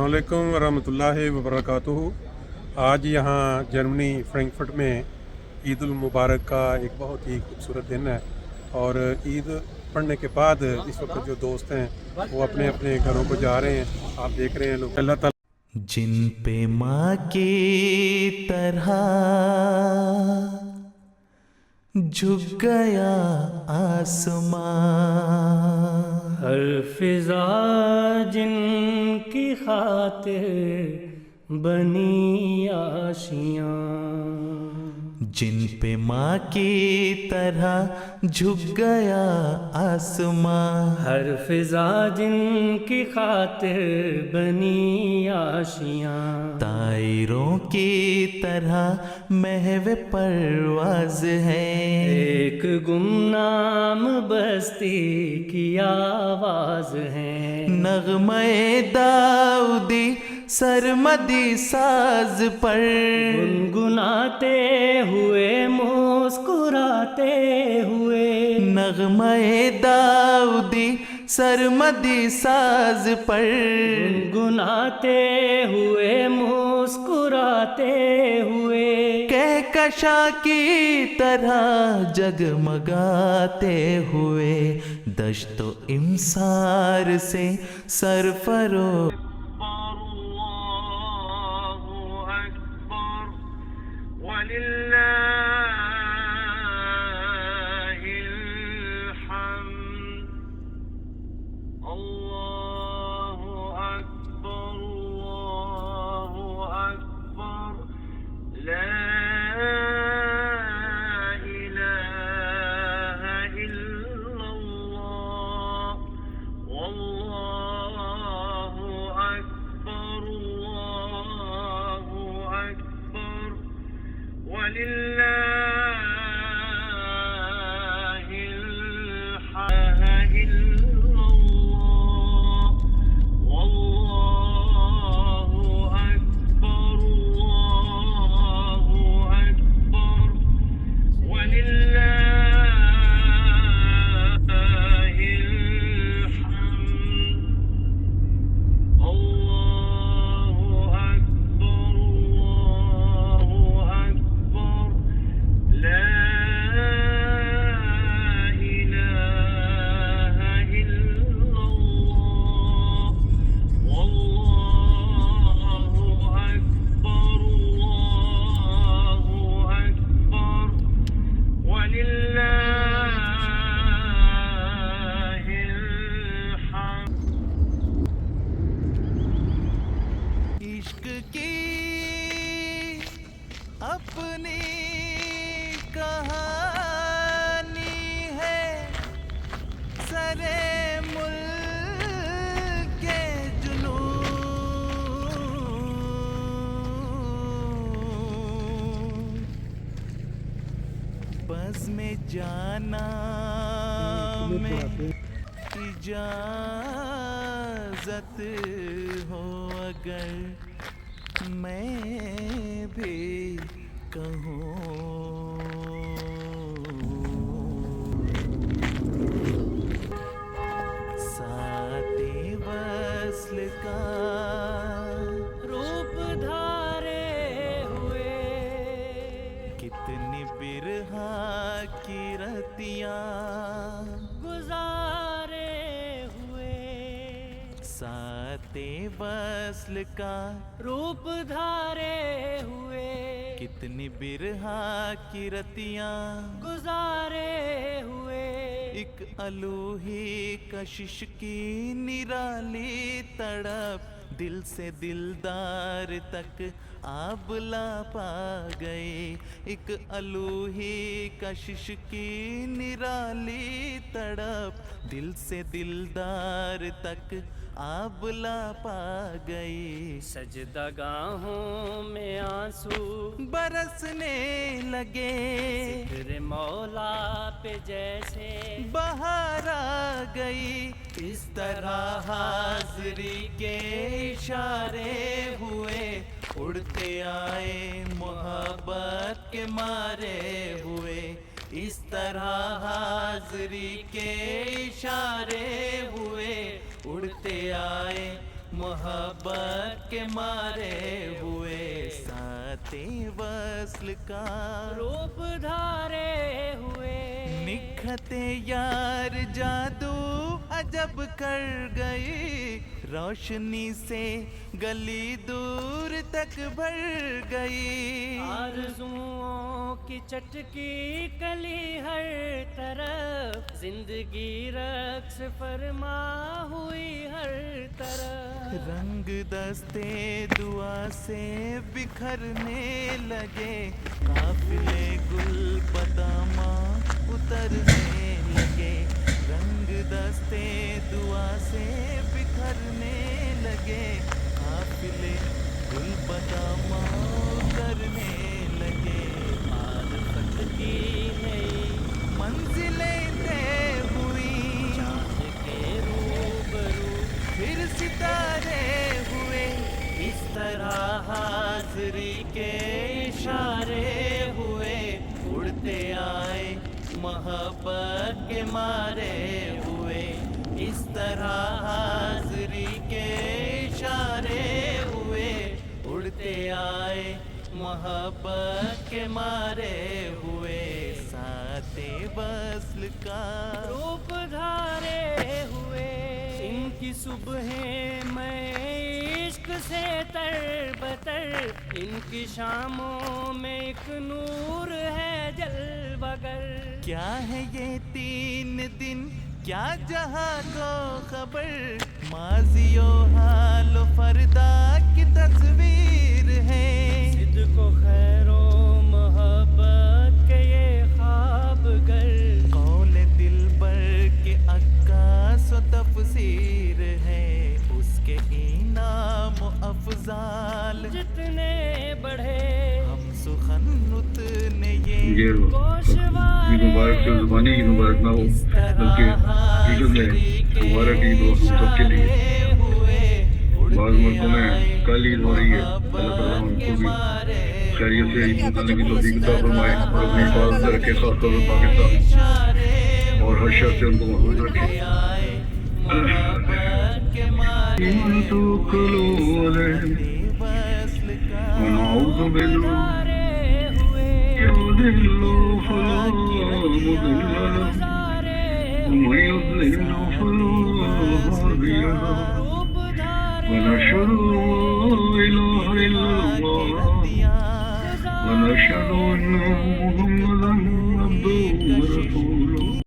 अस्सलामुअलैकुम वरहमतुल्लाहि वबरकातुहू। आज यहाँ जर्मनी फ्रैंकफर्ट में ईद उल मुबारक का एक बहुत ही खूबसूरत दिन है और ईद पढ़ने के बाद इस वक्त जो दोस्त हैं वो अपने अपने घरों को जा रहे हैं। आप देख रहे हैं लोग अल्लाह ताला जिन पे माँ की तरह झुक गया आसमां, हर फिजा जिनकी खातिर बनी आशियाँ, जिन पे माँ की तरह झुक गया आसमां, हर फिजा जिनकी खातिर बनी आशियाँ, तायरों की तरह महव परवाज है, एक गुमनाम बस्ती की आवाज है, नगमे दाऊदी सरमदी साज पर गुनगुनाते हुए मुस्कुराते हुए, नगमे दाऊदी सरमदी साज पर गुनगुनाते हुए मुस्कुराते हुए, कहकशा की तरह जगमगाते हुए, दश्तो इमसार से सरफरो अपनी कहानी है, सरे मुल्क के जुनून, बस में जाना में इजाजत हो अगर मैं भी कहूँ, साते वस्ल का रूप धारे हुए, कितनी बिरहा की रतियाँ गुजारे हुए, साते वस्ल का रूप धारे हुए, कितनी बिरहा की रतियाँ गुजारे हुए, एक अलूही कशिश की निराली तड़प, दिल से दिलदार तक आबला पा गए, एक अलूही कशिश की निराली तड़प, दिल से दिलदार तक आबला पा गई, सजदगाहों में आंसू बरसने लगे, तेरे मौला पे जैसे बहार आ गई, इस तरह हाज़री के इशारे हुए, उड़ते आए मोहब्बत के मारे हुए, इस तरह हाज़री के इशारे हुए, उड़ते आए محبت کے مارے ہوئے ساتھ وصل کا روپ دھارے ہوئے نکھتے یار جادو عجب کر گئی روشنی سے گلی دور تک بھر گئی آرزوؤں کی چٹکی کلی ہر طرف زندگی رقص فرما ہوئی ہر طرف رنگ دستے دعا سے بکھرنے لگے قافلے گل باداماں اترنے لگے رنگ دستے دعا سے بکھرنے لگے قافلے گل باداماں اترنے لگے معرفت کی نئی منزلیں طے ہوئی چاند کے روبرو پھر ستارے ہوئے اس طرح حاضری کے اشارے ہوئے اڑتے آئے محبت کے مارے ہوئے اس طرح حاضری کے اشارے ہوئے اڑتے آئے محبت کے مارے ہوئے ساتھ وصل کا روپ دھارے ہوئے ان کی صبحیں میں عشق سے تر بتر ان کی شاموں میں ایک نور ہے جلوہ گر کیا ہے یہ 3 دن کیا جہاں کو خبر ماضی و حال و فردا کی تصویر ہے صدق و خیر و محبت کے یہ خواب گر قول دلبر کے عکاس و تفسیر ہے اس کے انعام و افضال جتنے بڑھے ہم سخن اتنے یہ عید مبارک سے زبانی عید مبارک نہ ہو بلکہ عید مبارک عید ہو ہم سب کے لیے بعض ملکوں میں کل عید ہو رہی ہے اللہ تعالیٰ ان کو بھی خیریت سے عید منانے کی توفیق عطا فرمائے اور اپنی حفاظت سے رکھے خاص طور پر پاکستان اور ہر شخص سے ان کو محفوظ رکھے ونعوذ بالله يضل فلا مضل له ومن يضلل فلا هادي له ونشهد أن لا إله إلا الله ونشهد أن محمدا عبده ورسوله